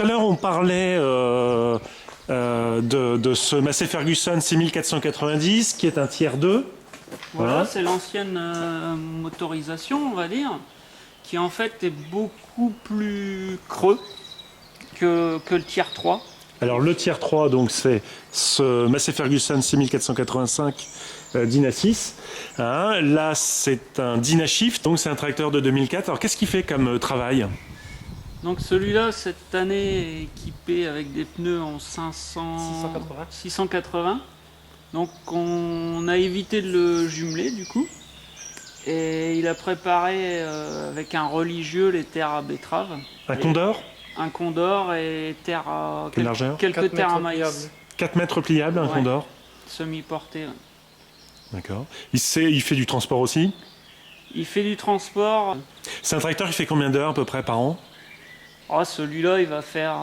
à l'heure, on parlait de ce Massey Ferguson 6490 qui est un tiers 2. Voilà, c'est l'ancienne motorisation, on va dire, qui en fait est beaucoup plus creux que le tiers 3. Alors le tiers 3, donc c'est ce Massey Ferguson 6485 Dyna 6. Hein, là, c'est un Dyna Shift, donc c'est un tracteur de 2004. Alors qu'est-ce qu'il fait comme travail? Donc celui-là, cette année, est équipé avec des pneus en 680. Donc on a évité de le jumeler du coup. Et il a préparé avec un religieux les terres à betterave. Un Condor? Un Condor et terre à Quelle largeur? quelques terres à maïs. 4 mètres pliables, un Ouais. Condor. Semi-porté. Ouais. D'accord. Il fait du transport aussi? Il fait du transport. C'est un tracteur qui fait combien d'heures à peu près par an? Oh, celui-là, il va faire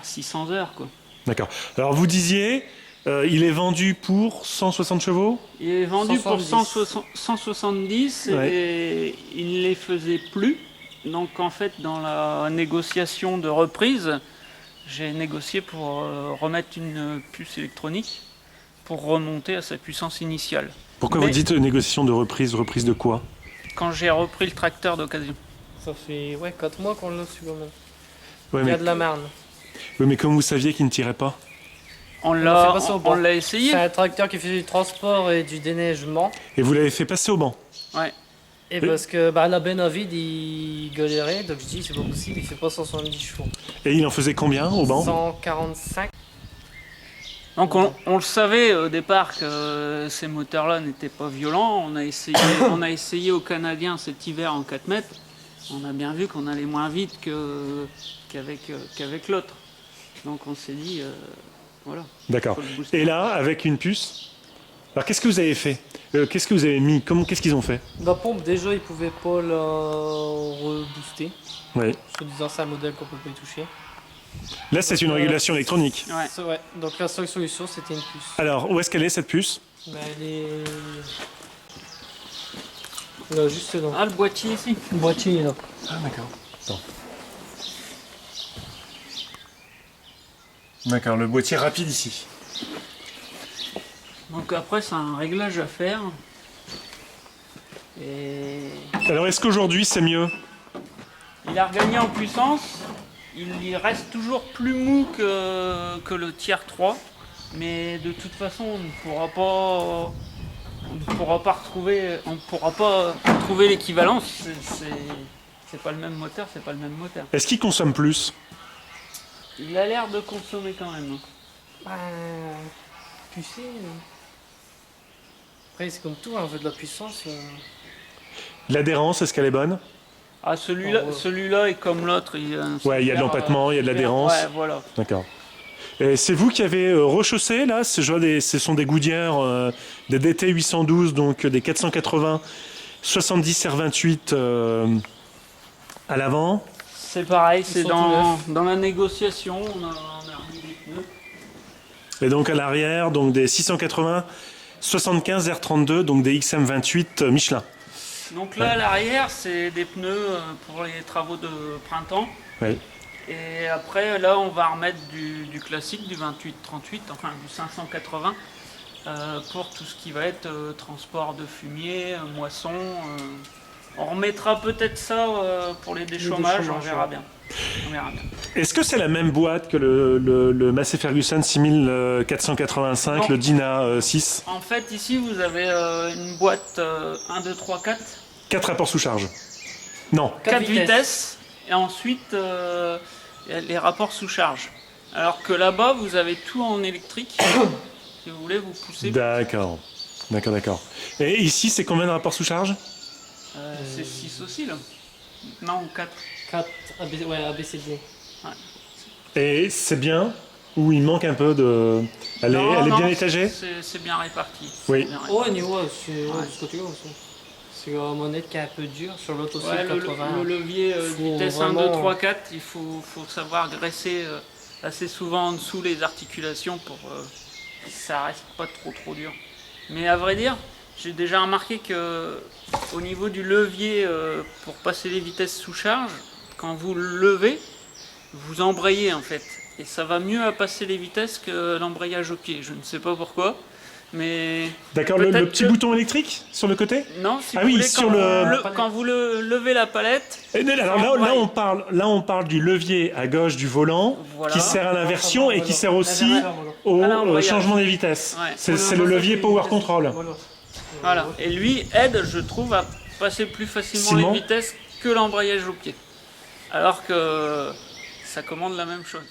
600 heures, quoi. D'accord. Alors vous disiez, il est vendu pour 160 chevaux? Il est vendu 170. pour 170 et il ne les faisait plus. Donc en fait, dans la négociation de reprise, j'ai négocié pour remettre une puce électronique pour remonter à sa puissance initiale. Pourquoi vous dites négociation de reprise? Reprise de quoi? Quand j'ai repris le tracteur d'occasion. Ça fait 4 mois qu'on l'a su quand même. Ouais, Il y a mais, de la marne. ouais, mais comme vous saviez qu'il ne tirait pas? On fait l'a passer au banc. essayé. C'est un tracteur qui fait du transport et du déneigement. Et vous l'avez fait passer au banc? Ouais. Et Oui. parce que la benne à vide, il galérait, donc je dis c'est pas possible, il fait pas 170 chevaux. Et il en faisait combien au banc? 145. Donc on le savait au départ que ces moteurs-là n'étaient pas violents. On a essayé au Canadien cet hiver en 4 mètres. On a bien vu qu'on allait moins vite qu'avec l'autre. Donc on s'est dit, voilà. D'accord. Faut le booster. Et là, avec une puce, alors qu'est-ce que vous avez fait? Qu'est-ce que vous avez mis? Qu'est-ce qu'ils ont fait? La pompe, déjà, il pouvait pas la rebooster. Oui. En disant c'est un modèle qu'on peut pas y toucher. Là, c'est une régulation électronique. Ouais. C'est vrai. Donc la seule solution, c'était une puce. Alors, où est-ce qu'elle est cette puce? Elle est. Là, juste dans Ah, le boîtier ici. le boîtier, là. Ah, d'accord. D'accord, le boîtier rapide ici. Donc après, c'est un réglage à faire. Et Alors, est-ce qu'aujourd'hui, c'est mieux? il a regagné en puissance. Il reste toujours plus mou que le tiers 3. Mais de toute façon, on ne pourra pas retrouver l'équivalence. C'est pas le même moteur, c'est pas le même moteur. Est-ce qu'il consomme plus? Il a l'air de consommer quand même. Tu sais. Après, c'est comme tout, hein, on veut de la puissance. L'adhérence, est-ce qu'elle est bonne? Ah, celui-là est comme l'autre. Ouais, il y a de l'empattement, il y a de l'adhérence. Ouais, voilà. D'accord. Et c'est vous qui avez rechaussé là? Je vois ce sont des Goodyear, des DT 812, donc des 480 70 R28 à l'avant. C'est pareil, c'est sont dans la négociation. On a remis des pneus. Et donc à l'arrière, donc des 680 75 R32, donc des XM28 Michelin. Donc là, à l'arrière, c'est des pneus pour les travaux de printemps. Oui. Et après, là, on va remettre du classique, du 28-38, enfin du 580, pour tout ce qui va être transport de fumier, moisson. On remettra peut-être ça pour les déchaumages, on verra bien. On verra bien. Est-ce que c'est la même boîte que le Massey Ferguson 6485, Non. le Dyna 6? En fait, ici, vous avez une boîte 1, 2, 3, 4. 4 rapports sous charge? Non. 4 vitesses. Et ensuite, il y a les rapports sous charge. Alors que là-bas, vous avez tout en électrique. Si vous voulez, vous poussez. D'accord. D'accord, d'accord. Et ici, c'est combien de rapports sous charge? C'est 6 aussi, là. Non, 4. 4 ABCD. Et c'est bien? Ou il manque un peu de... Elle est bien étagée? C'est bien réparti. Oui. C'est bien réparti. Oh, niveau, c'est ce côté-là aussi. C'est la monette qui est un peu dure sur l'autre aussi, Ouais, 80. le levier Faut vitesse 1, 2, vraiment- 3, 4, il faut savoir graisser assez souvent en dessous les articulations pour que ça reste pas trop dur. Mais à vrai dire, j'ai déjà remarqué que au niveau du levier pour passer les vitesses sous charge, quand vous le levez, vous embrayez en fait. Et ça va mieux à passer les vitesses que l'embrayage au pied. Je ne sais pas pourquoi, mais... D'accord, le peut-être petit que- bouton électrique sur le côté? Non, si Ah vous oui, voulez, sur quand, le- quand vous levez la palette, Alors là, on parle du levier à gauche du volant Voilà. qui sert à l'inversion et qui sert aussi au À l'embrayage. changement des vitesses. Ouais. C'est le levier Power Control. voilà. Et lui aide, je trouve, à passer plus facilement Facilement. les vitesses que l'embrayage au pied. Alors que ça commande la même chose.